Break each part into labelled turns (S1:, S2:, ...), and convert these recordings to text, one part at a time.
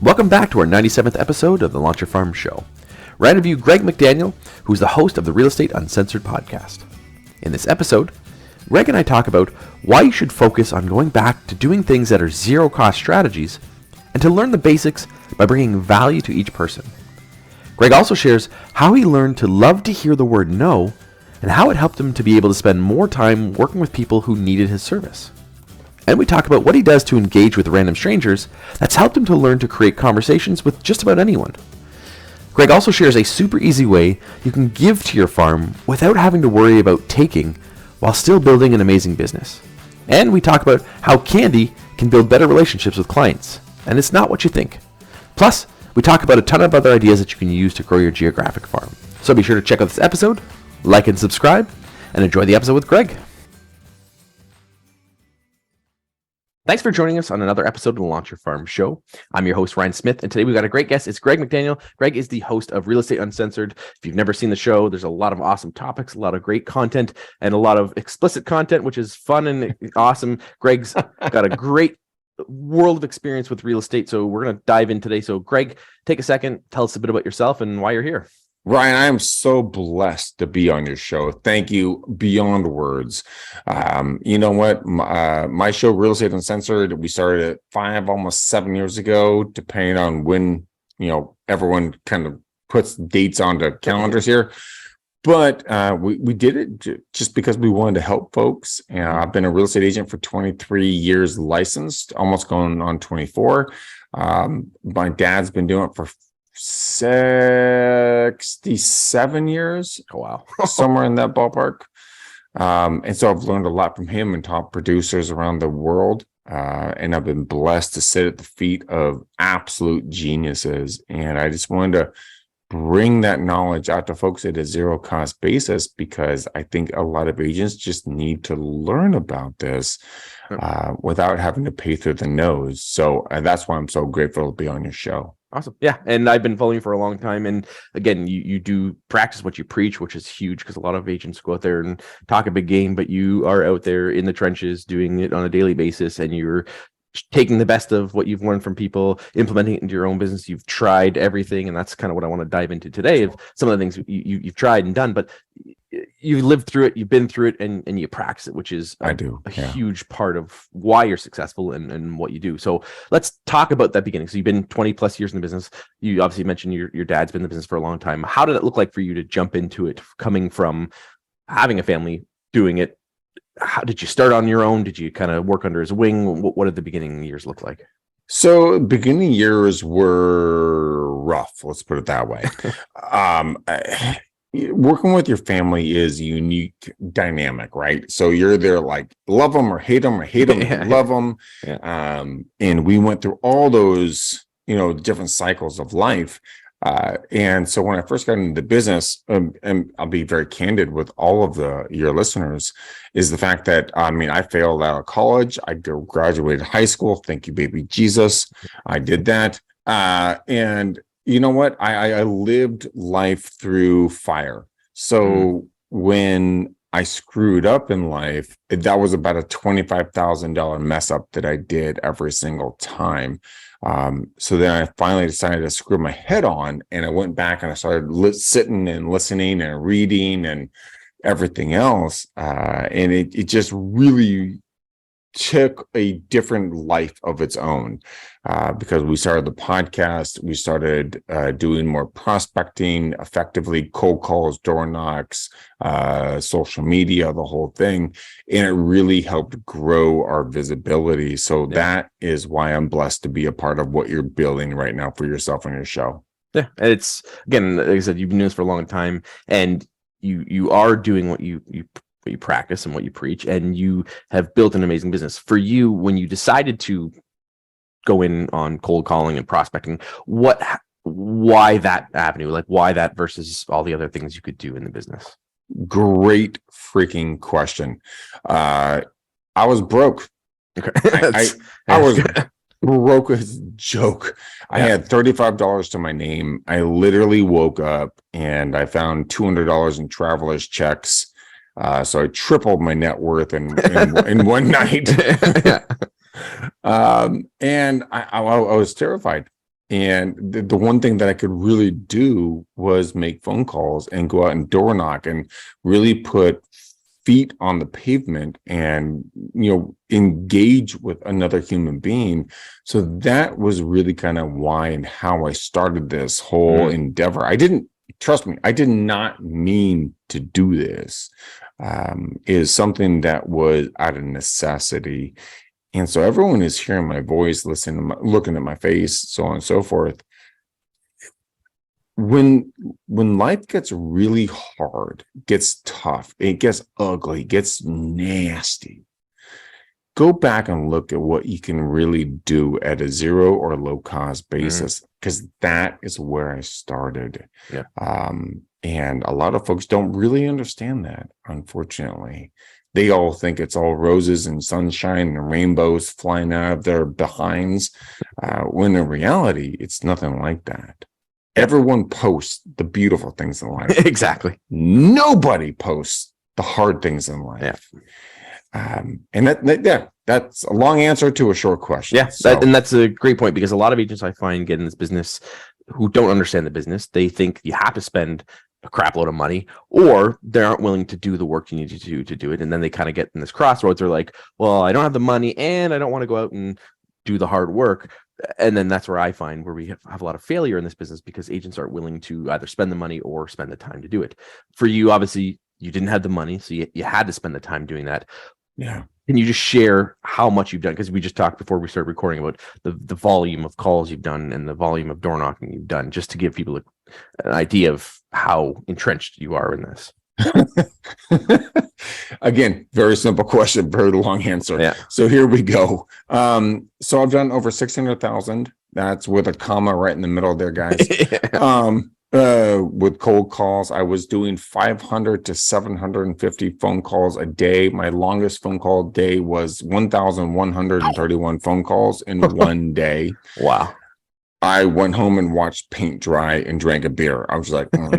S1: Welcome back to our 97th episode of the Launch Your Farm Show. We're interviewing Greg McDaniel, who's the host of the Real Estate Uncensored Podcast. In this episode, Greg and I talk about why you should focus on going back to doing things that are zero-cost strategies and to learn the basics by bringing value to each person. Greg also shares how he learned to love to hear the word no and how it helped him to be able to spend more time working with people who needed his service. And we talk about what he does to engage with random strangers that's helped him to learn to create conversations with just about anyone. Greg also shares a super easy way you can give to your farm without having to worry about taking while still building an amazing business. And we talk about how candy can build better relationships with clients, and it's not what you think. Plus, we talk about a ton of other ideas that you can use to grow your Geographic farm. So be sure to check out this episode, like and subscribe, and enjoy the episode with Greg. Thanks for joining us on another episode of the Launch Your Farm Show. I'm your host, Ryan Smith, and today we've got a great guest. It's Greg McDaniel. Greg is the host of Real Estate Uncensored. If you've never seen the show, there's a lot of awesome topics, a lot of great content, and a lot of explicit content, which is fun and awesome. Greg's got a great world of experience with real estate, so we're going to dive in today. So Greg, take a second, tell us a bit about yourself and why you're here.
S2: Ryan, I am so blessed to be on your show. Thank you beyond words. You know what? My show, Real Estate Uncensored, we started at 5, almost 7 years ago, depending on when, everyone kind of puts dates onto calendars here. But we did it just because we wanted to help folks. I've been a real estate agent for 23 years, licensed, almost going on 24. My dad's been doing it for 67 years.
S1: Oh, wow.
S2: Somewhere in that ballpark. And so I've learned a lot from him and top producers around the world. And I've been blessed to sit at the feet of absolute geniuses. And I just wanted to bring that knowledge out to folks at a zero cost basis, because I think a lot of agents just need to learn about this without having to pay through the nose. So that's why I'm so grateful to be on your show.
S1: Awesome. Yeah. And I've been following you for a long time. And again, you do practice what you preach, which is huge because a lot of agents go out there and talk a big game, but you are out there in the trenches doing it on a daily basis. And you're taking the best of what you've learned from people, implementing it into your own business. You've tried everything. And that's kind of what I want to dive into today, of some of the things you've tried and done, but you lived through it, you've been through it, and you practice it, which is a huge part of why you're successful and what you do. So let's talk about that beginning. So you've been 20 plus years in the business. You obviously mentioned your dad's been in the business for a long time. How did it look like for you to jump into it, coming from having a family, doing it? How did you start on your own? Did you kind of work under his wing? What did the beginning years look like?
S2: So beginning years were rough. Let's put it that way. Working with your family is a unique dynamic, right? So you're there like love them or hate them, love them. Yeah. And we went through all those, different cycles of life. And so when I first got into the business, and I'll be very candid with all of your listeners, is the fact that, I failed out of college. I graduated high school. Thank you, baby Jesus. I did that. And you know what? I lived life through fire. So when I screwed up in life, that was about a $25,000 mess up that I did every single time. So then I finally decided to screw my head on, and I went back and I started sitting and listening and reading and everything else. And it just really took a different life of its own, because we started the podcast, we started doing more prospecting, effectively cold calls, door knocks, social media, the whole thing, and it really helped grow our visibility. So that is why I'm blessed to be a part of what you're building right now for yourself and your show. Yeah,
S1: and it's, again, like I said, you've been doing this for a long time, and you are doing what you practice and what you preach, and you have built an amazing business. For you, when you decided to go in on cold calling and prospecting, why that avenue? Like, why that versus all the other things you could do in the business?
S2: Great freaking question. I was broke.
S1: Okay.
S2: I was broke as a joke. I had $35 to my name. I literally woke up and I found $200 in traveler's checks. So I tripled my net worth in one night. And I was terrified. And the one thing that I could really do was make phone calls and go out and door knock and really put feet on the pavement and, engage with another human being. So that was really kind of why and how I started this whole endeavor. Trust me, I did not mean to do this. Is something that was out of necessity. And so everyone is hearing my voice, listening, looking at my face, so on and so forth. When life gets really hard, gets tough, it gets ugly, gets nasty, go back and look at what you can really do at a zero or low cost basis, because that is where I started.
S1: Yeah.
S2: And a lot of folks don't really understand that, unfortunately. They all think it's all roses and sunshine and rainbows flying out of their behinds, when in reality, it's nothing like that. Everyone posts the beautiful things in life.
S1: Exactly.
S2: Nobody posts the hard things in life. Yeah. And that's a long answer to a short question.
S1: Yeah, and that's a great point, because a lot of agents I find get in this business who don't understand the business. They think you have to spend a crap load of money, or they aren't willing to do the work you need to do it. And then they kind of get in this crossroads. They're like, well, I don't have the money and I don't want to go out and do the hard work. And then that's where I find where we have a lot of failure in this business, because agents aren't willing to either spend the money or spend the time to do it. For you, obviously, you didn't have the money, so you had to spend the time doing that.
S2: Yeah.
S1: Can you just share how much you've done? Because we just talked before we started recording about the volume of calls you've done and the volume of door knocking you've done, just to give people an idea of how entrenched you are in this.
S2: Again, very simple question, very long answer.
S1: Yeah.
S2: So here we go. So I've done over 600,000. That's with a comma right in the middle there, guys. With cold calls, I was doing 500 to 750 phone calls a day. My longest phone call day was 1,131 phone calls in one day.
S1: Wow.
S2: I went home and watched paint dry and drank a beer. I was like, okay,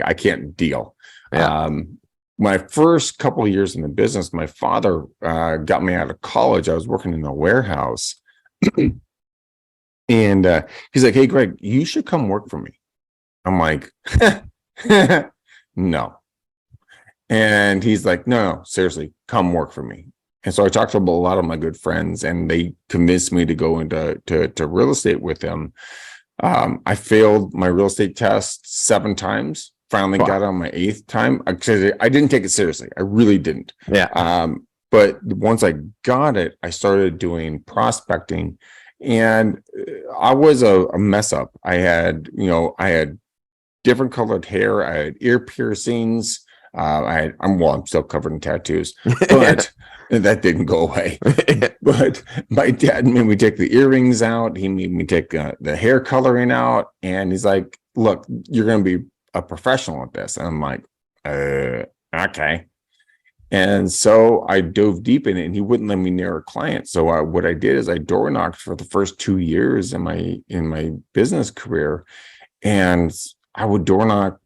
S2: I can't deal.
S1: Yeah.
S2: My first couple of years in the business, my father got me out of college. I was working in a warehouse. And he's like, hey, Greg, you should come work for me. I'm like, no. And he's like, no, seriously, come work for me. And so I talked to a lot of my good friends, and they convinced me to go into real estate with them. I failed my real estate test 7 times. Finally got on my 8th time. I didn't take it seriously. I really didn't.
S1: Yeah.
S2: But once I got it, I started doing prospecting. And I was a mess up. I had different colored hair. I had ear piercings. I'm still covered in tattoos, but that didn't go away. But my dad made me take the earrings out. He made me take the hair coloring out. And he's like, look, you're going to be a professional at this. And I'm like, okay. And so I dove deep in it, and he wouldn't let me near a client. So what I did is I door knocked for the first 2 years in my business career, and I would door knock,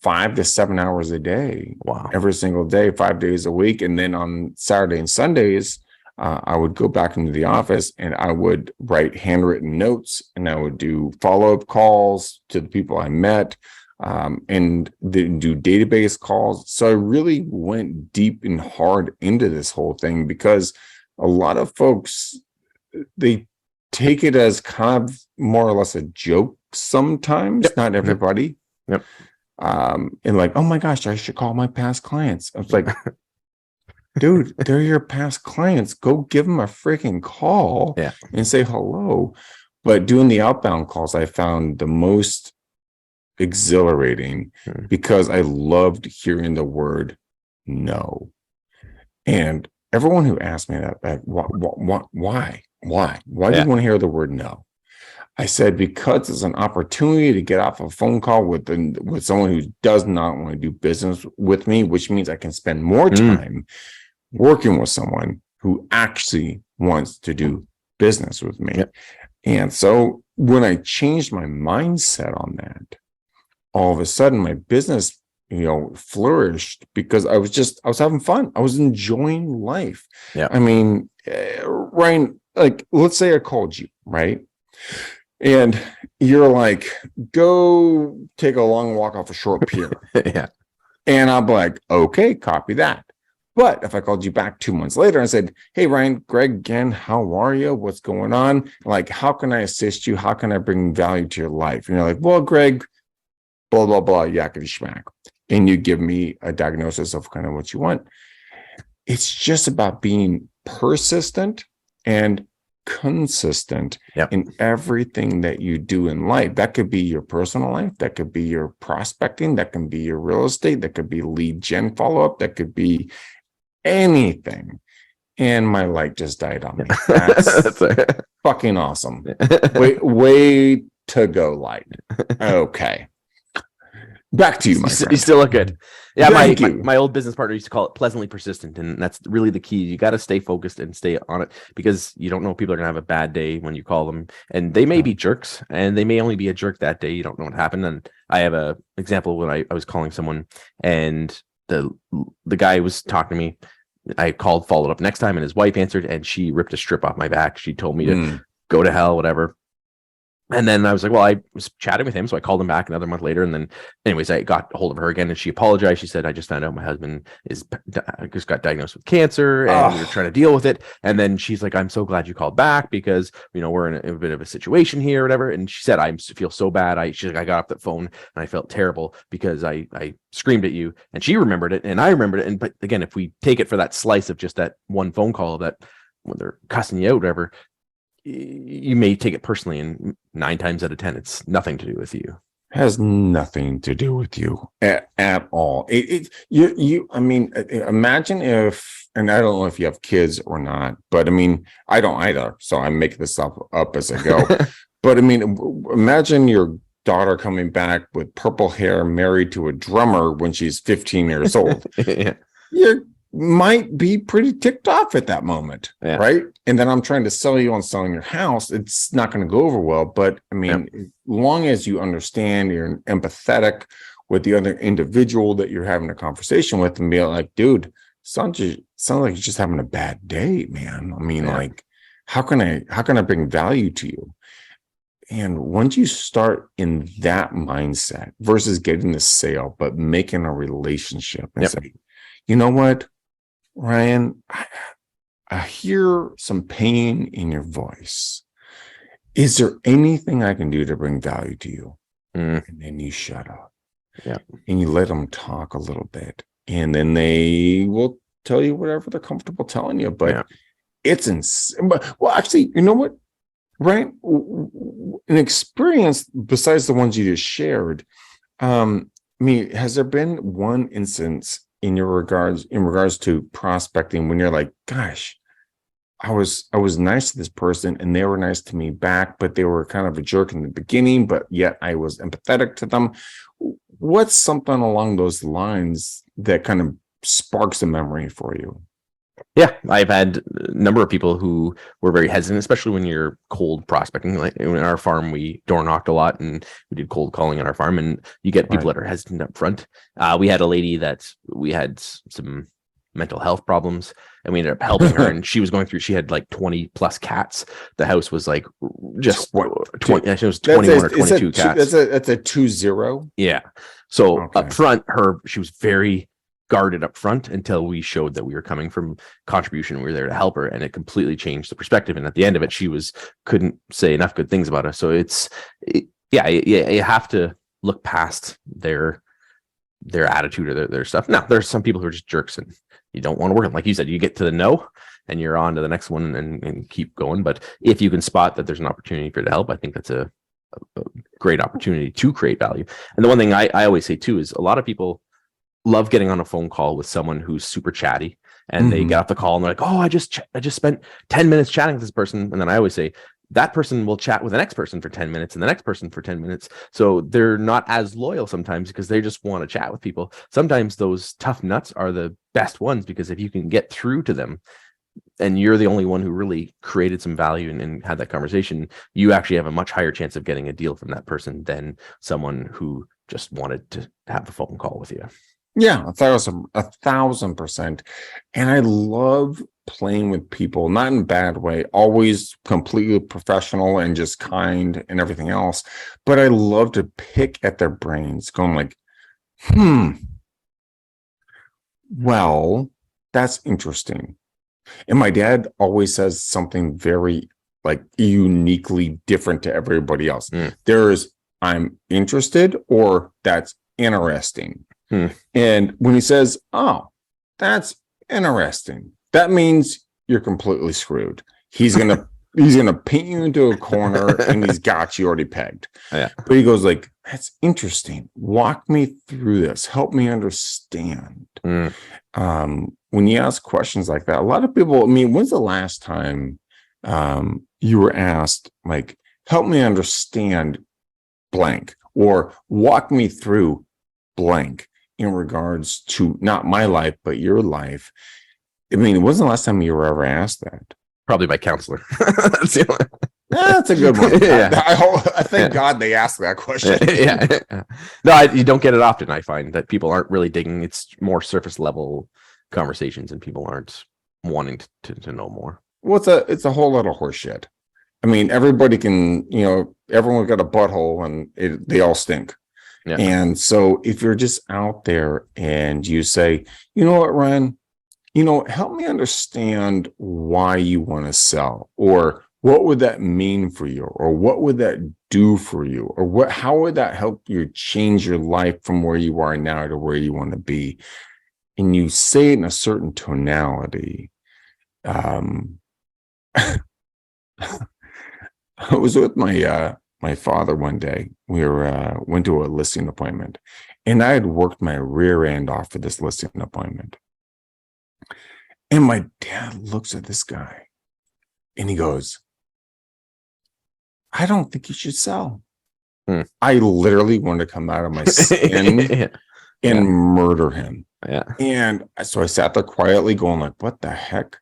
S2: 5 to 7 hours a day.
S1: Wow.
S2: Every single day, 5 days a week. And then on Saturday and Sundays, I would go back into the office and I would write handwritten notes, and I would do follow-up calls to the people I met. And then do database calls. So I really went deep and hard into this whole thing, because a lot of folks, they take it as kind of more or less a joke sometimes. Yep. Not everybody.
S1: Yep.
S2: And like, oh my gosh, I should call my past clients. I was like, dude, they're your past clients. Go give them a freaking call and say hello. But doing the outbound calls, I found the most exhilarating, because I loved hearing the word no. And everyone who asked me that why do you want to hear the word no? I said, because it's an opportunity to get off a phone call with someone who does not want to do business with me, which means I can spend more time working with someone who actually wants to do business with me. Yep. And so when I changed my mindset on that, all of a sudden my business, flourished, because I was having fun. I was enjoying life.
S1: Yeah.
S2: I mean, Ryan, like, let's say I called you, right? And you're like, go take a long walk off a short pier.
S1: Yeah.
S2: And I'm like, okay, copy that. But if I called you back 2 months later and said, hey, Ryan, Greg again, how are you? What's going on? Like, how can I assist you? How can I bring value to your life? And you're like, well, Greg, blah, blah, blah, yakety schmack. And you give me a diagnosis of kind of what you want. It's just about being persistent and consistent in everything that you do in life. That could be your personal life, that could be your prospecting, that can be your real estate, that could be lead gen follow-up, that could be anything. And my light just died on me. That's fucking awesome. Way to go, light. Okay. Back to you, my friend.
S1: You still look good. Yeah, my old business partner used to call it pleasantly persistent, and that's really the key. You got to stay focused and stay on it, because you don't know if people are going to have a bad day when you call them, and they may be jerks, and they may only be a jerk that day. You don't know what happened. And I have a example when I was calling someone, and the guy was talking to me. I called, followed up next time, and his wife answered, and she ripped a strip off my back. She told me to go to hell, whatever. And then I was like, well, I was chatting with him, so I called him back another month later. And then anyways, I got a hold of her again, and she apologized. She said, I just found out my husband just got diagnosed with cancer, and we're trying to deal with it. And then she's like, I'm so glad you called back, because, we're in a bit of a situation here, or whatever. And she said, I feel so bad. She's like, I got off the phone and I felt terrible because I screamed at you. And she remembered it, and I remembered it. But again, if we take it for that slice of just that one phone call, that when they're cussing you out, whatever, you may take it personally, and 9 times out of 10, it's nothing to do with you.
S2: Has nothing to do with you at all. Imagine if, and I don't know if you have kids or not, but I don't either, so I make this up as I go. But imagine your daughter coming back with purple hair, married to a drummer when she's 15 years old.
S1: Yeah.
S2: You might be pretty ticked off at that moment, right? And then I'm trying to sell you on selling your house. It's not going to go over well. But as long as you understand, you're empathetic with the other individual that you're having a conversation with, and be like, dude, sounds like you're just having a bad day, man. Like, how can I bring value to you? And once you start in that mindset versus getting the sale, but making a relationship and say, you know what, Ryan, I hear some pain in your voice. Is there anything I can do to bring value to you? And then you shut up. Yeah. And you let them talk a little bit. And then they will tell you whatever they're comfortable telling you. But it's insane. Well, actually, you know what, Ryan? An experience besides the ones you just shared, has there been one instance in regards to prospecting when you're like, gosh, I was nice to this person and they were nice to me back, but they were kind of a jerk in the beginning, but yet I was empathetic to them? What's something along those lines that kind of sparks a memory for you?
S1: Yeah, I've had a number of people who were very hesitant, especially when you're cold prospecting. Like in our farm, we door knocked a lot, and we did cold calling on our farm, and you get people that are hesitant up front. We had a lady that we had some mental health problems, and we ended up helping her, and she had like 20 plus cats. The house was like just 20. It was 21 or 22 cats.
S2: That's a 20.
S1: Yeah. So up front, she was very guarded up front until we showed that we were coming from contribution. We were there to help her, and it completely changed the perspective. And at the end of it, she couldn't say enough good things about us. So you have to look past their attitude or their stuff. Now, there's some people who are just jerks and you don't want to work with them. Like you said, you get to the no and you're on to the next one and keep going. But if you can spot that there's an opportunity for you to help, I think that's a great opportunity to create value. And the one thing I always say too is a lot of people love getting on a phone call with someone who's super chatty, and they get off the call and they're like, oh, I just spent 10 minutes chatting with this person. And then I always say that person will chat with the next person for 10 minutes and the next person for 10 minutes. So they're not as loyal sometimes because they just want to chat with people. Sometimes those tough nuts are the best ones, because if you can get through to them and you're the only one who really created some value and had that conversation, you actually have a much higher chance of getting a deal from that person than someone who just wanted to have a phone call with you.
S2: Yeah, 1,000%. And I love playing with people, not in a bad way, always completely professional and just kind and everything else. But I love to pick at their brains, going like, well, that's interesting. And my dad always says something very like uniquely different to everybody else. There's I'm interested or that's interesting. And when he says, oh, that's interesting, that means you're completely screwed. He's gonna paint you into a corner and he's got you already pegged.
S1: Yeah.
S2: But he goes like, that's interesting. Walk me through this. Help me understand. When you ask questions like that, a lot of people, I mean, when's the last time you were asked, like, help me understand blank or walk me through blank in regards to not my life, but your life? I mean, when's the last time you were ever asked that?
S1: Probably by counselor.
S2: That's a good one.
S1: Yeah.
S2: I thank God they asked that question.
S1: Yeah. No, you don't get it often. I find that people aren't really digging. It's more surface level conversations and people aren't wanting to know more.
S2: Well, it's a whole lot of horse shit. I mean, everybody can, everyone got a butthole and they all stink. Yeah. And so if you're just out there and you say, you know what, Ryan, help me understand why you want to sell, or what would that mean for you, or what would that do for you, or how would that help you change your life from where you are now to where you want to be? And you say it in a certain tonality. I was with my father one day. We went to a listing appointment, and I had worked my rear end off for this listing appointment. And my dad looks at this guy and he goes, I don't think you should sell. I literally wanted to come out of my skin and murder him. Yeah. And so I sat there quietly going like, what the heck?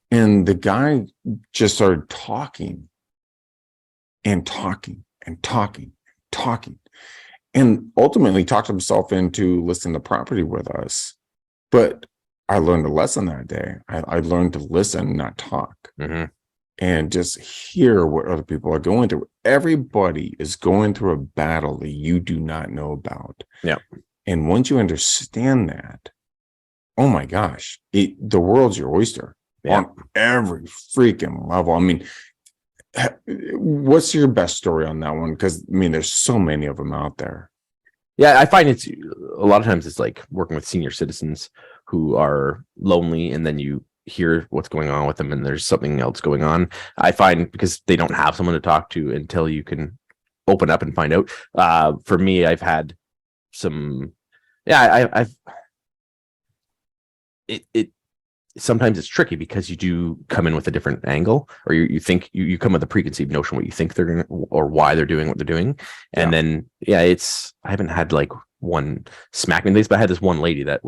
S2: And the guy just started talking and talking and talking, talking, and ultimately talked himself into listing the property with us. But I learned a lesson that day. I learned to listen, not talk, and just hear what other people are going through. Everybody is going through a battle that you do not know about. Yeah. And once you understand that, oh my gosh, the world's your oyster on every freaking level. I mean, what's your best story on that one? Because I mean, there's so many of them out there.
S1: Yeah, I find it's a lot of times it's like working with senior citizens who are lonely, and then you hear what's going on with them and there's something else going on. I find because they don't have someone to talk to until you can open up and find out. For me, I've had some, I've sometimes it's tricky because you do come in with a different angle, or you think you come with a preconceived notion what you think they're going to, or why they're doing what they're doing. And then, I haven't had like one smack me in the face, but I had this one lady that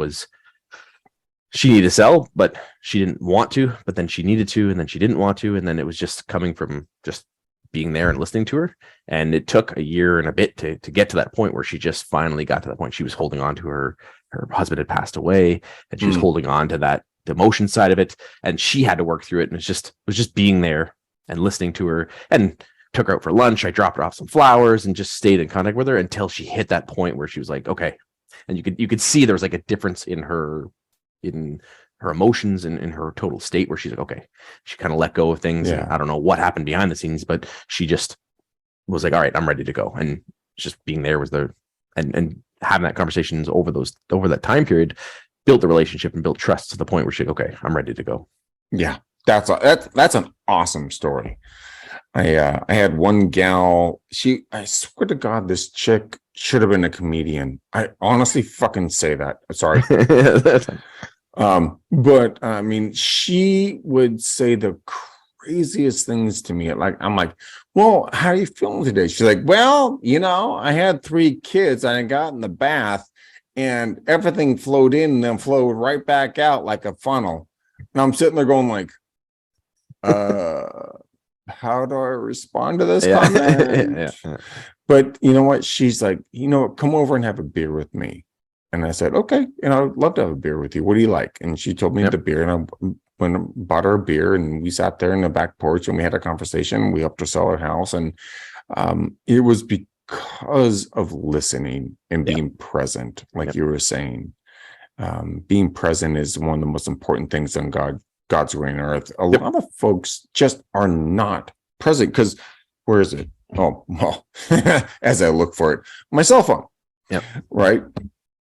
S1: she needed to sell, but she didn't want to, but then she needed to, and then she didn't want to. And then it was just coming from just being there and listening to her. And it took a year and a bit to get to that point where she just finally got to that point. She was holding on to her husband had passed away, and she was holding on to that, the emotion side of it. And she had to work through it. And it was just being there and listening to her, and took her out for lunch. I dropped her off some flowers and just stayed in contact with her until she hit that point where she was like, okay. And you could see there was like a difference in her emotions and in her total state, where she's like, okay, she kind of let go of things. Yeah. And I don't know what happened behind the scenes, but she just was like, all right, I'm ready to go. And just being there was and having that conversations over that time period built the relationship and built trust to the point where she's like, okay, I'm ready to go.
S2: Yeah. That's an awesome story. I had one gal, I swear to God, this chick should have been a comedian. I honestly fucking say that. Sorry. But I mean, she would say the craziest things to me. Like, I'm like, well, how are you feeling today? She's like, well, I had 3 kids and I got in the bath and everything flowed in and then flowed right back out like a funnel. And I'm sitting there going like, how do I respond to this comment? Yeah. But you know what? She's like, come over and have a beer with me. And I said, okay, I'd love to have a beer with you. What do you like? And she told me the beer, and went and bought our beer, and we sat there in the back porch and we had a conversation. We helped her sell her house, and it was because of listening and being present, like you were saying. Being present is one of the most important things on God's green earth. A lot of folks just are not present because where is it? Oh, well, as I look for it, my cell phone.
S1: Yep.
S2: Right.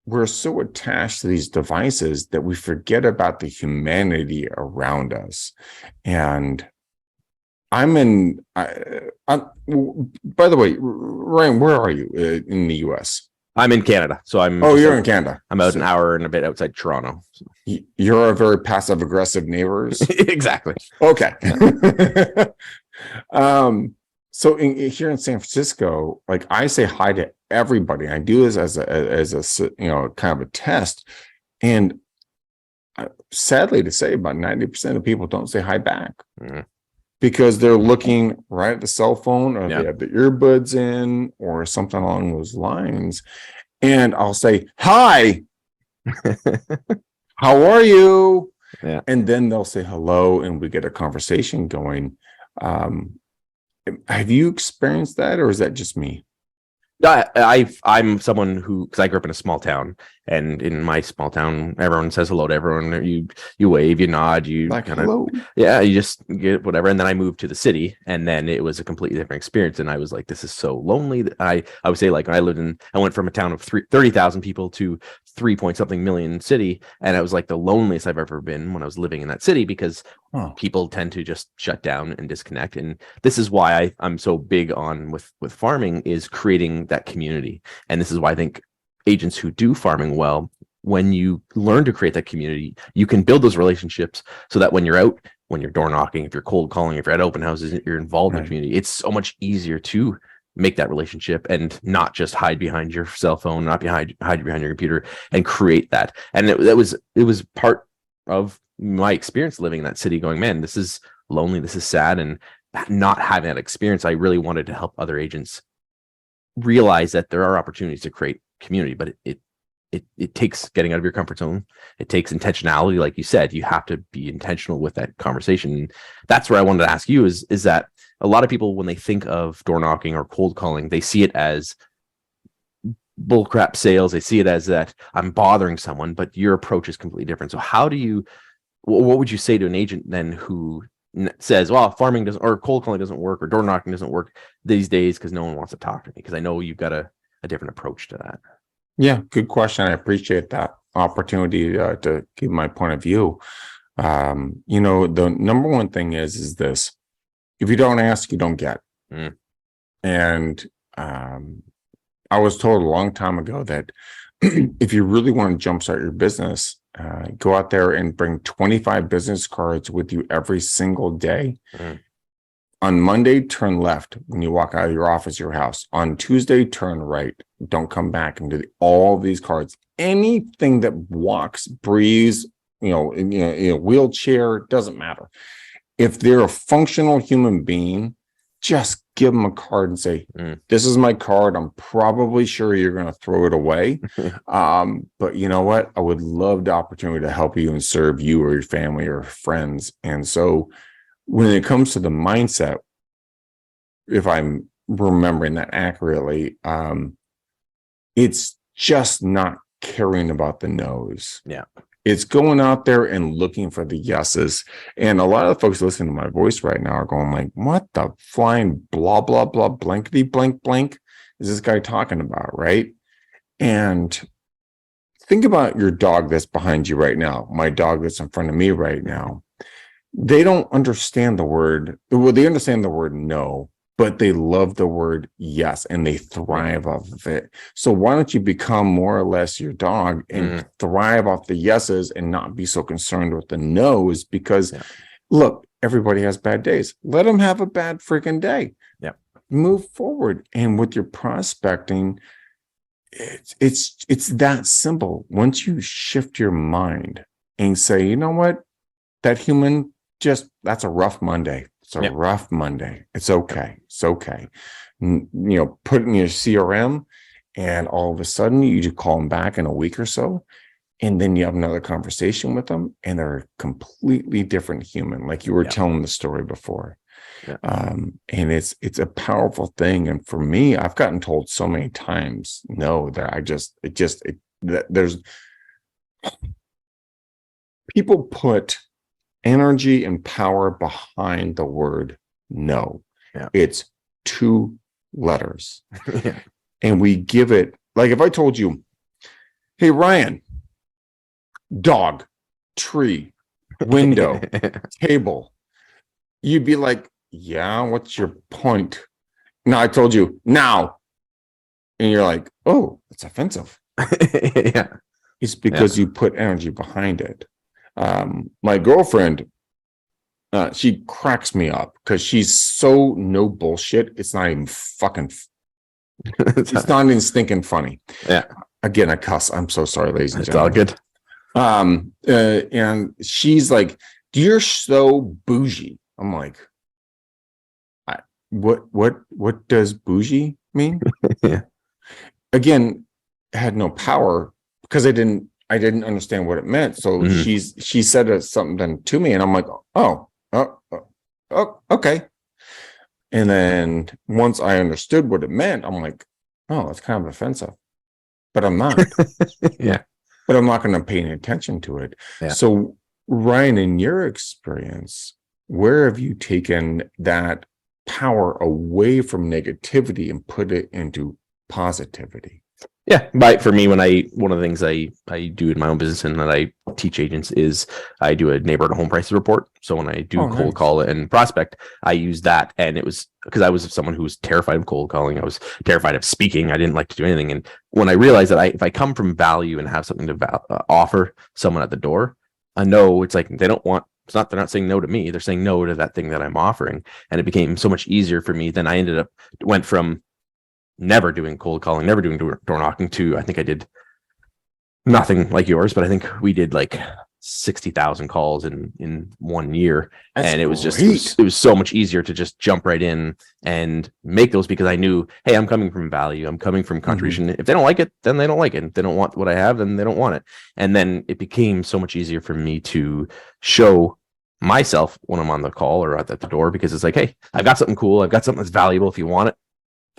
S2: We're so attached to these devices that we forget about the humanity around us. And by the way, Ryan, where are you in the US?
S1: I'm in Canada. So
S2: you're in Canada.
S1: I'm about an hour and a bit outside Toronto. So.
S2: You're a very passive aggressive neighbors.
S1: Exactly.
S2: Okay. So here in San Francisco, like I say hi to everybody. I do this as a kind of a test, and sadly to say, about 90% of people don't say hi back because they're looking right at the cell phone, or they have the earbuds in, or something along those lines. And I'll say, "Hi, how are you?"
S1: Yeah.
S2: And then they'll say hello, and we get a conversation going. Have you experienced that, or is that just me?
S1: I'm someone who, because I grew up in a small town, and in my small town, everyone says hello to everyone. You wave, you nod, you
S2: like
S1: kinda,
S2: hello.
S1: Yeah, you just get whatever. And then I moved to the city, and then it was a completely different experience. And I was like, this is so lonely. I would say, like, I went from a town of 30,000 people to 3-point-something million city, and it was like the loneliest I've ever been when I was living in that city, because people tend to just shut down and disconnect. And this is why I'm so big on with farming, is creating that community. And this is why I think agents who do farming well, when you learn to create that community, you can build those relationships so that when you're out, when you're door knocking, if you're cold calling, if you're at open houses, you're involved in the community, it's so much easier to make that relationship and not just hide behind your cell phone, not hide behind your computer, and create that. And it was part of my experience living in that city, going, man, this is lonely, this is sad. And not having that experience, I really wanted to help other agents realize that there are opportunities to create community, but it takes getting out of your comfort zone. It takes intentionality. Like you said, you have to be intentional with that conversation. And that's where I wanted to ask you is that a lot of people, when they think of door knocking or cold calling, they see it as bullcrap sales. They see it as that I'm bothering someone, but your approach is completely different. So what would you say to an agent then who says, well, farming doesn't, or cold calling doesn't work, or door knocking doesn't work these days because no one wants to talk to me? Because I know you've got a different approach to that.
S2: Yeah, good question. I appreciate that opportunity to give my point of view. The number one thing is this: if you don't ask, you don't get. And I was told a long time ago that if you really want to jumpstart your business, go out there and bring 25 business cards with you every single day. On Monday, turn left when you walk out of your office, your house. On Tuesday, turn right. Don't come back and do all these cards. Anything that walks, breathes, wheelchair, doesn't matter. If they're a functional human being, just give them a card and say, this is my card. I'm probably sure you're going to throw it away. But you know what? I would love the opportunity to help you and serve you or your family or friends. And so when it comes to the mindset, if I'm remembering that accurately, it's just not caring about the no's.
S1: Yeah.
S2: It's going out there and looking for the yeses. And a lot of the folks listening to my voice right now are going like, what the flying blah, blah, blah, blankety blank blank is this guy talking about, right? And think about your dog that's behind you right now, my dog that's in front of me right now. They don't understand the word. Well, they understand the word no, but they love the word yes, and they thrive off of it. So why don't you become more or less your dog and thrive off the yeses and not be so concerned with the no's? Because look, everybody has bad days. Let them have a bad freaking day.
S1: Yeah.
S2: Move forward. And with your prospecting, it's that simple. Once you shift your mind and say, you know what, that human, that's a rough Monday. It's a rough Monday. It's okay. It's okay. Put it in your CRM, and all of a sudden you just call them back in a week or so. And then you have another conversation with them and they're a completely different human, like you were telling the story before.
S1: Yeah.
S2: And it's a powerful thing. And for me, I've gotten told so many times no, that there's people put energy and power behind the word no.
S1: Yeah.
S2: It's 2 letters.
S1: Yeah.
S2: And we give it, like if I told you, hey, Ryan, dog, tree, window, table, you'd be like, yeah, what's your point? Now I told you now. And you're like, oh, it's offensive.
S1: Yeah.
S2: It's because you put energy behind it. My girlfriend, she cracks me up because she's so no bullshit. It's not even fucking, it's not even stinking funny.
S1: Yeah.
S2: Again, I cuss. I'm so sorry, ladies and gentlemen.
S1: It's all good.
S2: And she's like, you're so bougie. I'm like, what does bougie mean?
S1: Yeah.
S2: Again, I had no power because I didn't understand what it meant. So she said something to me and I'm like, oh, okay. And then once I understood what it meant, I'm like, oh, that's kind of offensive, but I'm not.
S1: Yeah.
S2: But I'm not going to pay any attention to it.
S1: Yeah.
S2: So Ryan, in your experience, where have you taken that power away from negativity and put it into positivity?
S1: Yeah, for me, one of the things I do in my own business and that I teach agents is I do a neighborhood home prices report. So when I do cold call and prospect, I use that, and it was because I was someone who was terrified of cold calling. I was terrified of speaking. I didn't like to do anything. And when I realized that if I come from value and have something to offer someone at the door, I know it's like they're not saying no to me. They're saying no to that thing that I'm offering, and it became so much easier for me. Then I went from never doing cold calling, never doing door knocking to, I think I did nothing like yours, but I think we did like 60,000 calls in 1 year.
S2: That's
S1: and it was
S2: great.
S1: just, it was so much easier to just jump right in and make those because I knew, hey, I'm coming from value. I'm coming from contribution. If they don't like it, then they don't like it. If they don't want what I have, then they don't want it. And then it became so much easier for me to show myself when I'm on the call or at the door, because it's like, hey, I've got something cool. I've got something that's valuable. If you want it,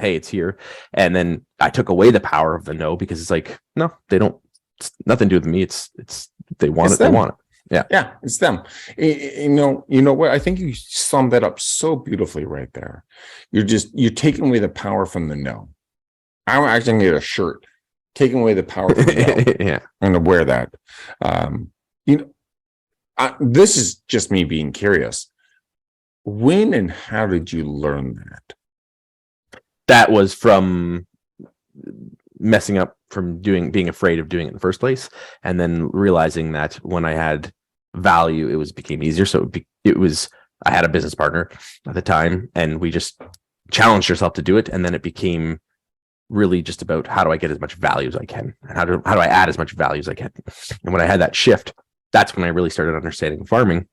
S1: hey, it's here. And then I took away the power of the no, because it's like, no, they don't, it's nothing to do with me. It's they want it, they want it.
S2: Yeah, it's them. You know what? I think you summed that up so beautifully right there. You're taking away the power from the no. I'm actually gonna get a shirt, taking away the power from the no.
S1: Yeah.
S2: I'm gonna wear that. This is just me being curious. When and how did you learn that?
S1: That was from messing up, from being afraid of doing it in the first place, and then realizing that when I had value, it became easier. So I had a business partner at the time, and we just challenged ourselves to do it, and then it became really just about how do I get as much value as I can, and how do I add as much value as I can. And when I had that shift, that's when I really started understanding farming,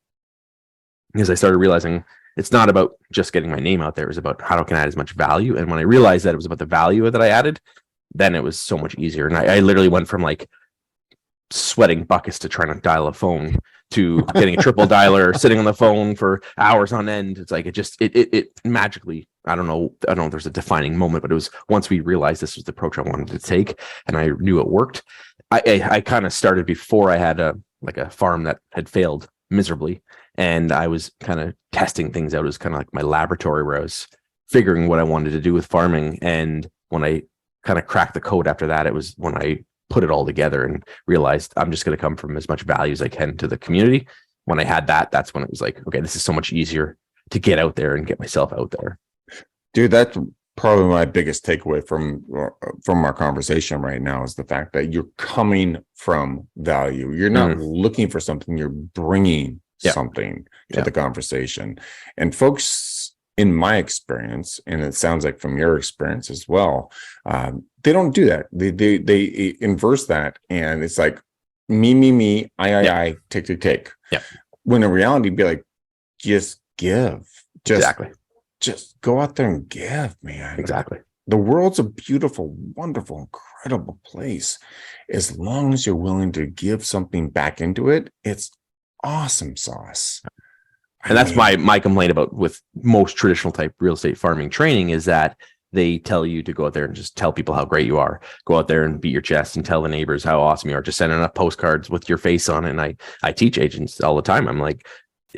S1: because I started realizing it's not about just getting my name out there. It was about how can I add as much value. And when I realized that it was about the value that I added, then it was so much easier. And I literally went from like sweating buckets to trying to dial a phone to getting a triple dialer, sitting on the phone for hours on end. It's like, it magically, I don't know if there's a defining moment, but it was once we realized this was the approach I wanted to take and I knew it worked. I kind of started before I had a farm that had failed miserably. And I was kind of testing things out. It was kind of like my laboratory where I was figuring what I wanted to do with farming. And when I kind of cracked the code after that, it was when I put it all together and realized I'm just going to come from as much value as I can to the community. When I had that, that's when it was like, okay, this is so much easier to get out there and get myself out there.
S2: Dude, that's probably my biggest takeaway from our conversation right now is the fact that you're coming from value. You're not looking for something, you're bringing something to the conversation. And folks, in my experience, and it sounds like from your experience as well, they don't do that. They inverse that, and it's like me, I, take.
S1: Yeah.
S2: When in reality, be like, just give,
S1: Exactly.
S2: just go out there and give, man.
S1: Exactly.
S2: the world's a beautiful, wonderful, incredible place. As long as you're willing to give something back into it, it's awesome sauce.
S1: And that's my complaint about with most traditional type real estate farming training is that they tell you to go out there and just tell people how great you are. Go out there and beat your chest and tell the neighbors how awesome you are. Just send enough postcards with your face on it. And I teach agents all the time. I'm like,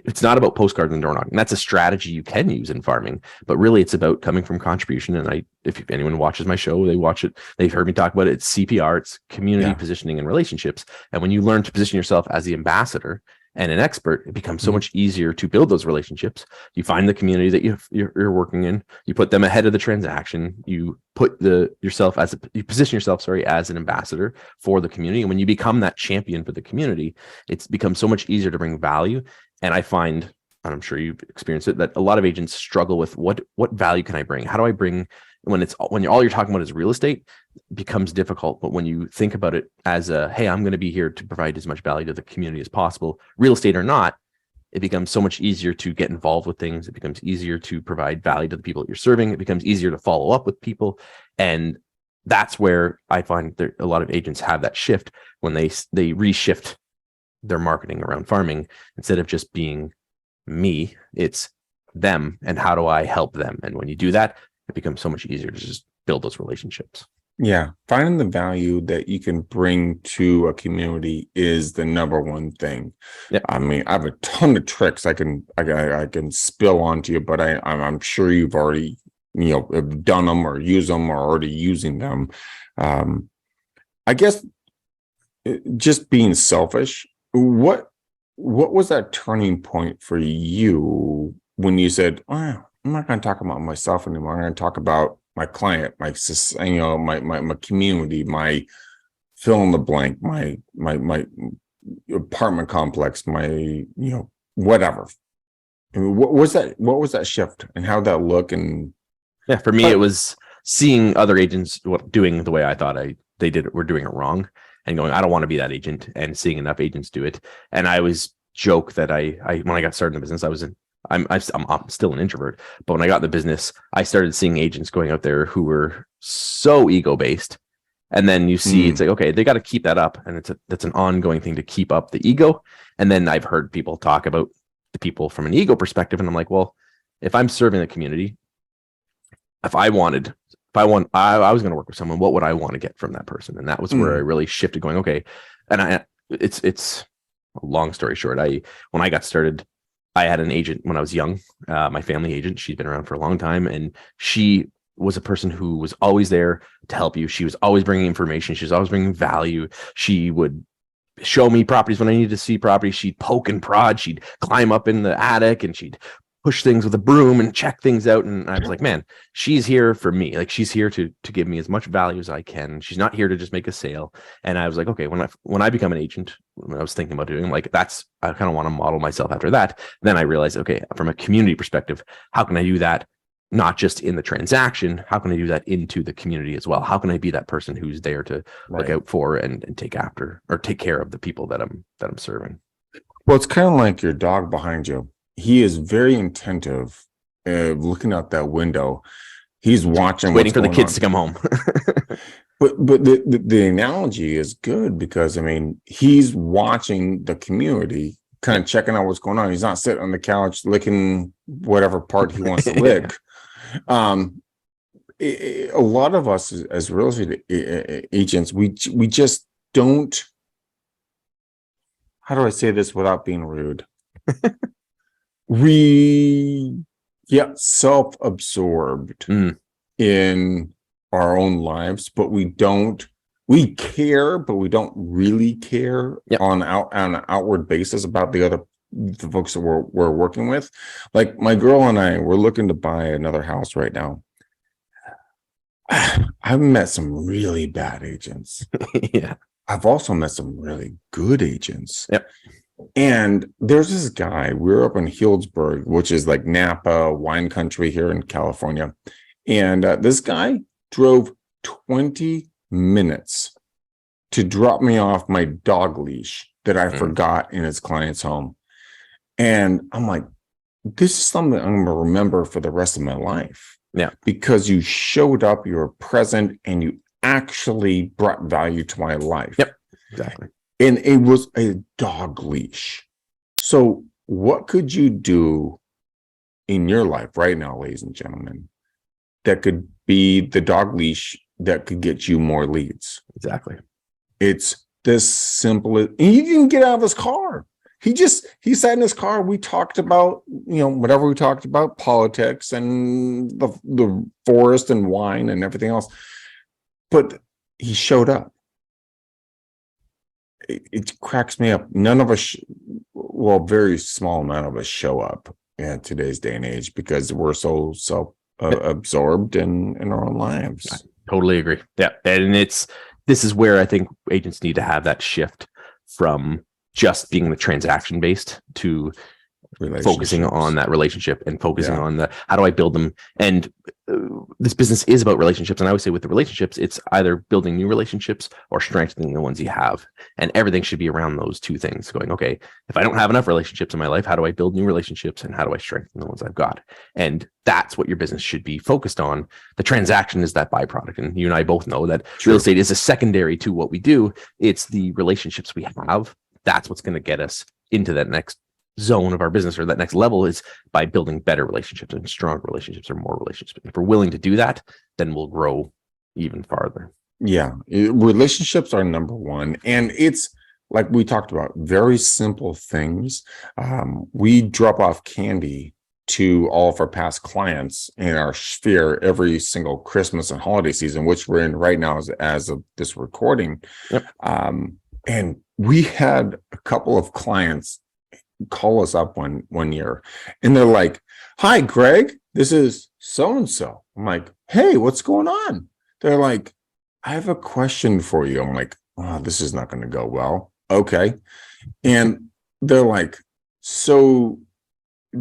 S1: it's not about postcards and door knocking. That's a strategy you can use in farming, but really it's about coming from contribution. And if anyone watches my show, they watch it, they've heard me talk about it. It's CPR, it's community positioning and relationships. And when you learn to position yourself as the ambassador and an expert, it becomes so much easier to build those relationships. You find the community that you're working in, you put them ahead of the transaction, you put you position yourself, as an ambassador for the community. And when you become that champion for the community, it's become so much easier to bring value. And I find, and I'm sure you've experienced it, that a lot of agents struggle with what value can I bring? How do I bring, when all you're talking about is real estate, it becomes difficult. But when you think about it as hey, I'm going to be here to provide as much value to the community as possible, real estate or not, it becomes so much easier to get involved with things. It becomes easier to provide value to the people that you're serving. It becomes easier to follow up with people. And that's where I find a lot of agents have that shift when they reshift their marketing around farming. Instead of just being me, it's them and how do I help them. And when you do that, it becomes so much easier to just build those relationships.
S2: Yeah, finding the value that you can bring to a community is the number one thing. Yeah, I mean, I have a ton of tricks I can spill onto you, but I'm sure you've already done them or used them or already using them. I guess just being selfish. What was that turning point for you when you said, "Oh, I'm not going to talk about myself anymore. I'm going to talk about my client, my community, my fill in the blank, my apartment complex, my whatever." I mean, what was that shift, and how'd that look? And
S1: yeah, for me, it was seeing other agents doing the way I thought they did it, were doing it wrong, and going, I don't want to be that agent, and seeing enough agents do it. And I always joke that I when I got started in the business, I'm still an introvert, but when I got in the business, I started seeing agents going out there who were so ego based. And then you see, it's like, okay, they got to keep that up. And that's an ongoing thing to keep up the ego. And then I've heard people talk about the people from an ego perspective. And I'm like, well, if I'm serving the community, I was going to work with someone, what would I want to get from that person? And that was where I really shifted going, okay. And it's a long story short. When I got started, I had an agent when I was young, my family agent. She's been around for a long time, and she was a person who was always there to help you. She was always bringing information. She was always bringing value. She would show me properties when I needed to see properties. She'd poke and prod. She'd climb up in the attic and she'd push things with a broom and check things out. And I was like, man, she's here for me. Like, she's here to give me as much value as I can. She's not here to just make a sale. And I was like, okay, when I become an agent, when I was thinking about doing, like, I kind of want to model myself after that. Then I realized, okay, from a community perspective, how can I do that? Not just in the transaction, how can I do that into the community as well? How can I be that person who's there to look out for and take care of the people that I'm serving?
S2: Well, it's kind of like your dog behind you. He is very attentive, looking out that window. He's watching,
S1: waiting for the kids to come home.
S2: But the analogy is good because, I mean, he's watching the community, kind of checking out what's going on. He's not sitting on the couch licking whatever part he wants to lick. A lot of us as real estate agents, we just don't. How do I say this without being rude? We get self-absorbed in our own lives, but we care, but we don't really care on an outward basis about the folks that we're working with. Like, my girl and I, we're looking to buy another house right now. I've met some really bad agents.
S1: Yeah.
S2: I've also met some really good agents.
S1: Yep.
S2: And there's this guy, we're up in Healdsburg, which is like Napa wine country here in California. And this guy drove 20 minutes to drop me off my dog leash that I forgot in his client's home. And I'm like, this is something I'm going to remember for the rest of my life.
S1: Yeah.
S2: Because you showed up, you were present, and you actually brought value to my life.
S1: Yep. Exactly.
S2: And it was a dog leash. So what could you do in your life right now, ladies and gentlemen, that could be the dog leash that could get you more leads?
S1: Exactly.
S2: It's this simple. And he didn't get out of his car. He sat in his car. We talked about, whatever we talked about, politics and the forest and wine and everything else. But he showed up. It cracks me up. None of us, very small amount of us show up in today's day and age because we're so absorbed in our own lives.
S1: I totally agree. Yeah. And this is where I think agents need to have that shift from just being the transaction based to focusing on that relationship and focusing on how do I build them? And this business is about relationships. And I would say with the relationships, it's either building new relationships or strengthening the ones you have. And everything should be around those two things going, okay, if I don't have enough relationships in my life, how do I build new relationships and how do I strengthen the ones I've got? And that's what your business should be focused on. The transaction is that byproduct. And you and I both know that real estate is a secondary to what we do. It's the relationships we have. That's what's going to get us into that next zone of our business, or that next level, is by building better relationships and stronger relationships or more relationships. If we're willing to do that, then we'll grow even farther.
S2: Yeah. Relationships are number one. And it's like we talked about, very simple things. We drop off candy to all of our past clients in our sphere every single Christmas and holiday season, which we're in right now as of this recording.
S1: Yep.
S2: And we had a couple of clients call us up one year, and they're like, "Hi, Greg, this is so-and-so." I'm like, "Hey, what's going on?" They're like, "I have a question for you." I'm like, "Oh, this is not going to go well." Okay. And they're like, "So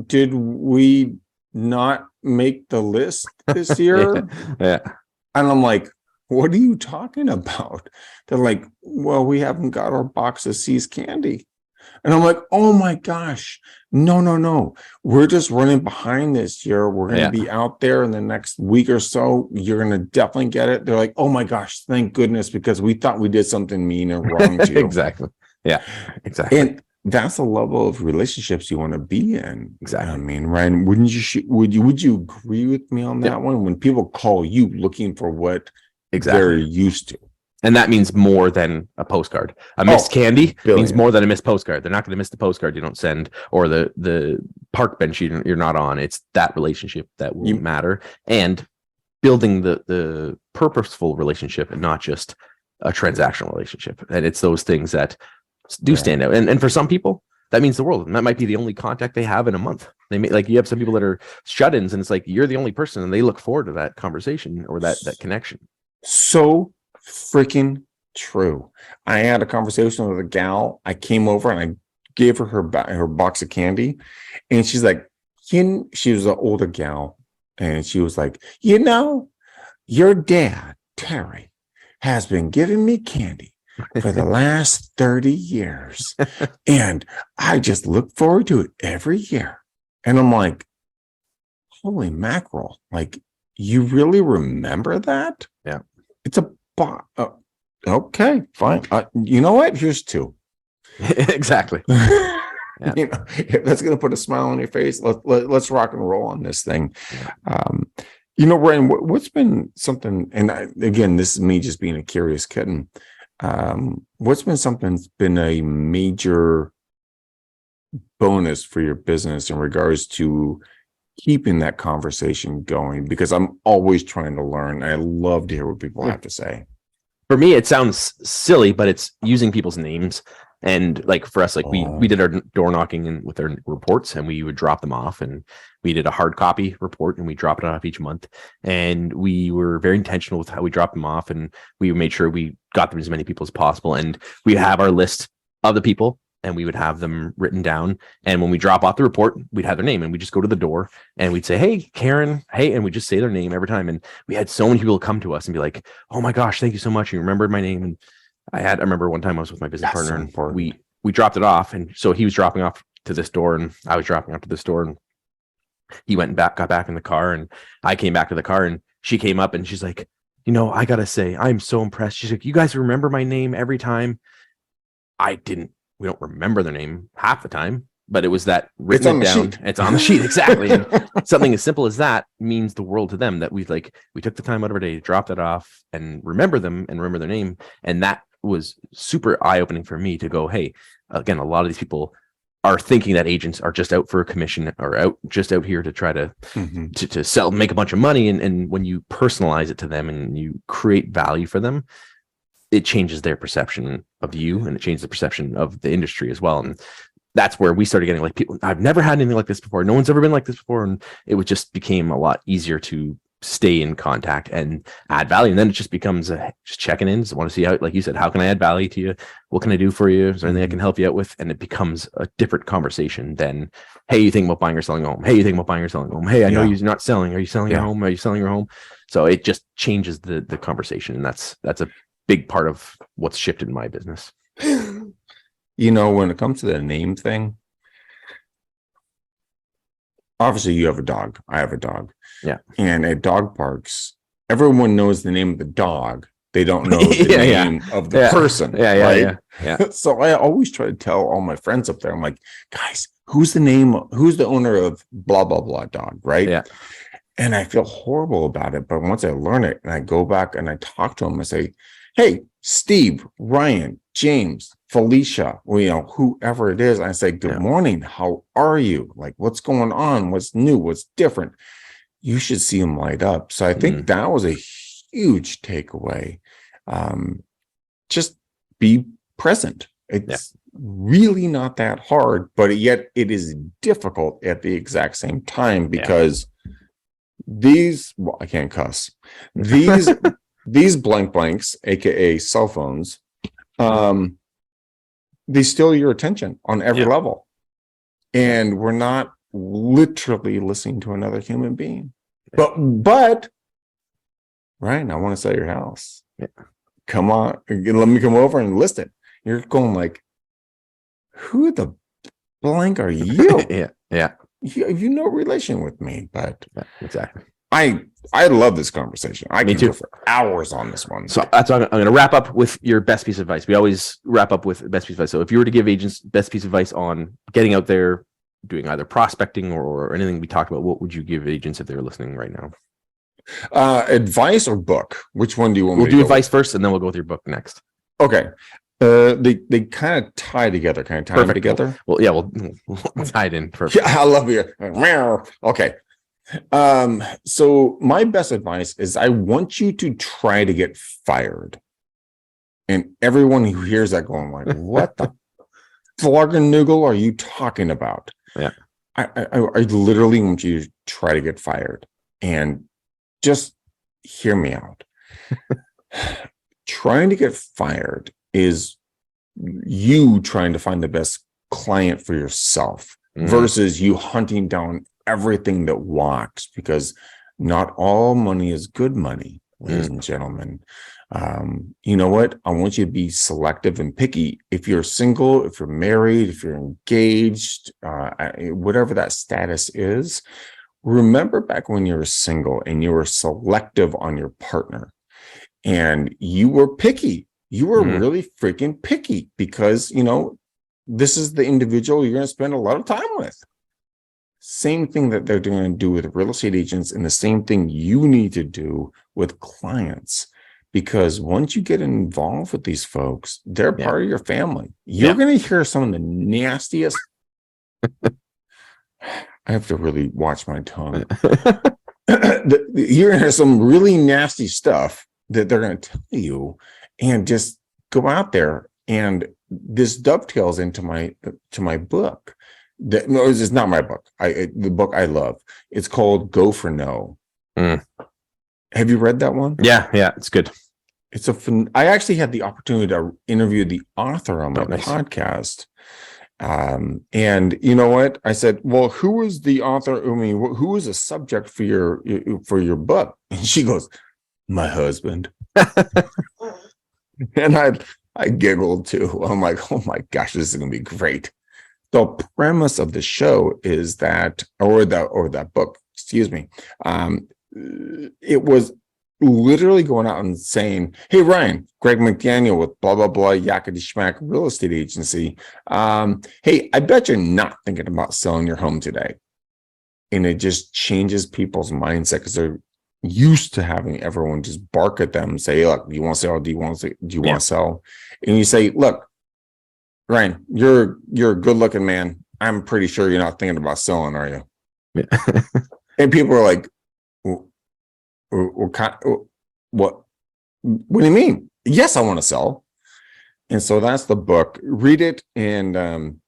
S2: did we not make the list this year?"
S1: Yeah.
S2: And I'm like, "What are you talking about?" They're like, "Well, we haven't got our box of C's candy." And I'm like, "Oh my gosh, no. We're just running behind this year. We're going to be out there in the next week or so. You're going to definitely get it." They're like, "Oh my gosh, thank goodness, because we thought we did something mean and wrong to you."
S1: Exactly. Yeah, exactly.
S2: And that's the level of relationships you want to be in.
S1: Exactly.
S2: I mean, Ryan, would you agree with me on that one? When people call you looking for what they're used to.
S1: And that means more than a postcard. A missed candy means more than a missed postcard. They're not going to miss the postcard you don't send, or the park bench you're not on. It's that relationship that will matter, and building the purposeful relationship and not just a transactional relationship. And it's those things that do stand out. And for some people, that means the world. And that might be the only contact they have in a month. They may, like, you have some people that are shut-ins, and it's like you're the only person, and they look forward to that conversation or that connection.
S2: So freaking true. I had a conversation with a gal. I came over and I gave her her box of candy, and she's like, she was an older gal, and she was like, "Your dad, Terry, has been giving me candy for the last 30 years. And I just look forward to it every year." And I'm like, holy mackerel. Like, you really remember that?
S1: Yeah.
S2: It's a okay, fine. You know what? Here's two.
S1: Exactly.
S2: Yeah. That's going to put a smile on your face. Let's rock and roll on this thing. Yeah. Ryan, what's been something, and again, this is me just being a curious kitten. What's been something that's been a major bonus for your business in regards to keeping that conversation going? Because I'm always trying to learn. I love to hear what people have to say.
S1: For me, it sounds silly, but it's using people's names. And like for us, like we did our door knocking with our reports, and we would drop them off, and we did a hard copy report, and we drop it off each month. And we were very intentional with how we dropped them off, and we made sure we got them to as many people as possible. And we have our list of the people, and we would have them written down. And when we drop off the report, we'd have their name, and we'd just go to the door and we'd say, "Hey, Karen," hey, and we just say their name every time. And we had so many people come to us and be like, "Oh my gosh, thank you so much. You remembered my name." And I remember one time I was with my business partner, and we dropped it off. And so he was dropping off to this door, and I was dropping off to this door. And He went and got back in the car, and I came back to the car, and she came up and she's like, I got to say, I'm so impressed. She's like, you guys remember my name every time. We don't remember their name half the time, but it was that written down. It's on the sheet. Exactly. And something as simple as that means the world to them, that we took the time out of our day to drop that off and remember them and remember their name. And that was super eye-opening for me to go, hey, again, a lot of these people are thinking that agents are just out for a commission or out here to try to to sell, make a bunch of money. And when you personalize it to them and you create value for them, it changes their perception of you, and it changes the perception of the industry as well. And that's where we started getting like people, I've never had anything like this before. No one's ever been like this before. And it would just became a lot easier to stay in contact and add value. And then it just becomes just checking in. So I want to see how, like you said, how can I add value to you? What can I do for you? Is there anything I can help you out with? And it becomes a different conversation than, hey, you think about buying or selling a home? Hey, you think about buying or selling a home? Hey, I know you're not selling. Are you selling your home? Are you selling your home? So it just changes the conversation. And that's a big part of what's shifted in my business.
S2: When it comes to the name thing, obviously you have a dog. I have a dog. Yeah. And at dog parks, everyone knows the name of the dog. They don't know the name of the person. Yeah. So I always try to tell all my friends up there, I'm like, guys, who's the owner of blah, blah, blah dog, right? Yeah. And I feel horrible about it. But once I learn it and I go back and I talk to them, I say, hey, Steve, Ryan, James, Felicia, whoever it is. I say, good morning. How are you? Like, what's going on? What's new? What's different? You should see them light up. So I think that was a huge takeaway. Just be present. It's really not that hard, but yet it is difficult at the exact same time because I can't cuss. These blanks, aka cell phones, they steal your attention on every level. And we're not literally listening to another human being. But Ryan, I want to sell your house. Yeah. Come on, let me come over and list it. You're going like, who the blank are you? Yeah. You have no relation with me, but
S1: exactly.
S2: I love this conversation. I can go for hours on this one.
S1: So that's I'm going to wrap up with your best piece of advice. We always wrap up with best piece of advice. So if you were to give agents best piece of advice on getting out there, doing either prospecting or anything we talked about, what would you give agents if they're listening right now?
S2: Advice or book? Which one do you want?
S1: We'll do advice first, and then we'll go with your book next.
S2: Okay. They kind of tie together. Kind of tie them together.
S1: We'll tie it in. Perfect.
S2: Yeah, I love you. Okay. So my best advice is I want you to try to get fired. And everyone who hears that going like, what the Flargenoogle are you talking about? Yeah. I literally want you to try to get fired. And just hear me out. Trying to get fired is you trying to find the best client for yourself versus you hunting down everything that walks, because not all money is good money, ladies and gentlemen. You know what? I want you to be selective and picky. If you're single, if you're married, if you're engaged, whatever that status is, remember back when you were single and you were selective on your partner and you were picky. You were really freaking picky because, this is the individual you're going to spend a lot of time with. Same thing that they're going to do with real estate agents, and the same thing you need to do with clients. Because once you get involved with these folks, they're part of your family. You're going to hear some of the nastiest. I have to really watch my tongue. You're going to hear some really nasty stuff that they're going to tell you, and just go out there. And this dovetails into my book. No, it's not my book. The book I love. It's called Go for No. Have you read that one?
S1: Yeah, it's good.
S2: I actually had the opportunity to interview the author on my podcast. And you know what? I said, well, who was the author? I mean, who was the subject for your book? And she goes, my husband. And I giggled too. I'm like, oh my gosh, this is going to be great. the premise of the show is that, or that book, excuse me, it was literally going out and saying, hey, Ryan, Greg McDaniel with blah, blah, blah, Yakety Schmack Real Estate Agency. Hey, I bet you're not thinking about selling your home today. And it just changes people's mindset because they're used to having everyone just bark at them and say, hey, look, do you want to sell? Do you want to sell? And you say, look, Ryan, you're a good looking man. I'm pretty sure you're not thinking about selling, are you? Yeah. And people are like, what do you mean? Yes, I want to sell. And so that's the book. Read it and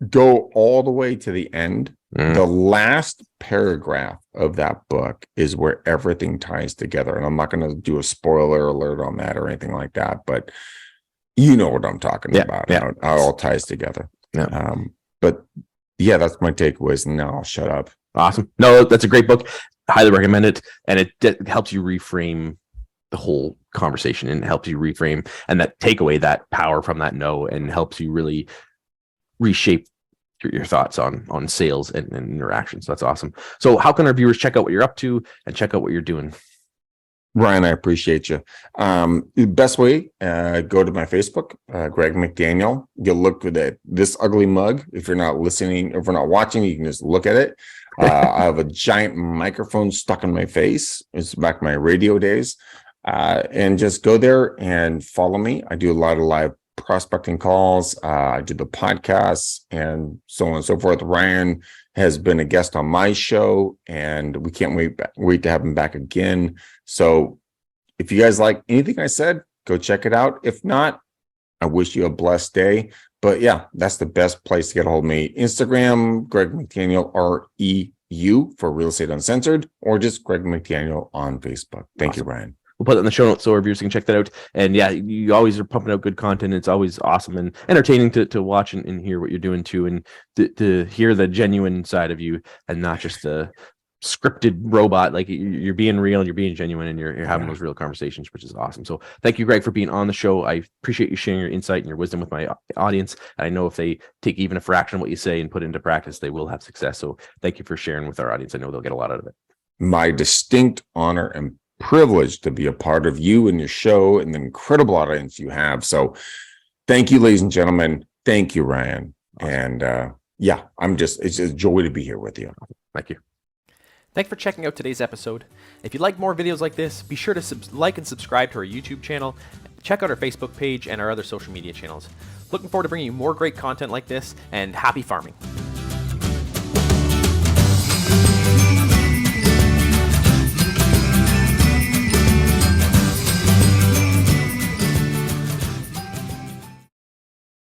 S2: go all the way to the end. The last paragraph of that book is where everything ties together. And I'm not going to do a spoiler alert on that or anything like that, but you know what I'm talking about. How it all ties together. But yeah, that's my takeaways. Now I'll shut up.
S1: Awesome. No, that's a great book. Highly recommend it. And it helps you reframe the whole conversation and helps you reframe and that take away that power from that no and helps you really reshape your thoughts on sales and interactions. That's awesome. So how can our viewers check out what you're up to and check out what you're doing?
S2: Ryan, I appreciate you. The best way, go to my Facebook, Greg McDaniel. You'll look at this ugly mug. If you're not listening, if we're not watching, you can just look at it. I have a giant microphone stuck in my face. It's back in my radio days. And just go there and follow me. I do a lot of live prospecting calls. I do the podcasts and so on and so forth. Ryan has been a guest on my show and we can't wait to have him back again. So if you guys like anything I said, go check it out. If not, I wish you a blessed day. But yeah, that's the best place to get a hold of me. Instagram, Greg McDaniel, REU for Real Estate Uncensored, or just Greg McDaniel on Facebook. Thank you, Ryan.
S1: We'll put it in the show notes so our viewers can check that out. And yeah, you always are pumping out good content. It's always awesome and entertaining to watch and hear what you're doing too, and to hear the genuine side of you and not just the scripted robot. Like you're being real and you're being genuine and you're having those real conversations, which is awesome. So thank you, Greg, for being on the show. I appreciate you sharing your insight and your wisdom with my audience. And I know if they take even a fraction of what you say and put it into practice, they will have success. So thank you for sharing with our audience. I know they'll get a lot out of it.
S2: My distinct honor and privilege to be a part of you and your show and the incredible audience you have. So thank you, ladies and gentlemen. Thank you, Ryan. Awesome. And it's a joy to be here with you.
S1: Thank you.
S3: Thanks for checking out today's episode. If you'd like more videos like this, be sure to like and subscribe to our YouTube channel. Check out our Facebook page and our other social media channels. Looking forward to bringing you more great content like this, and happy farming.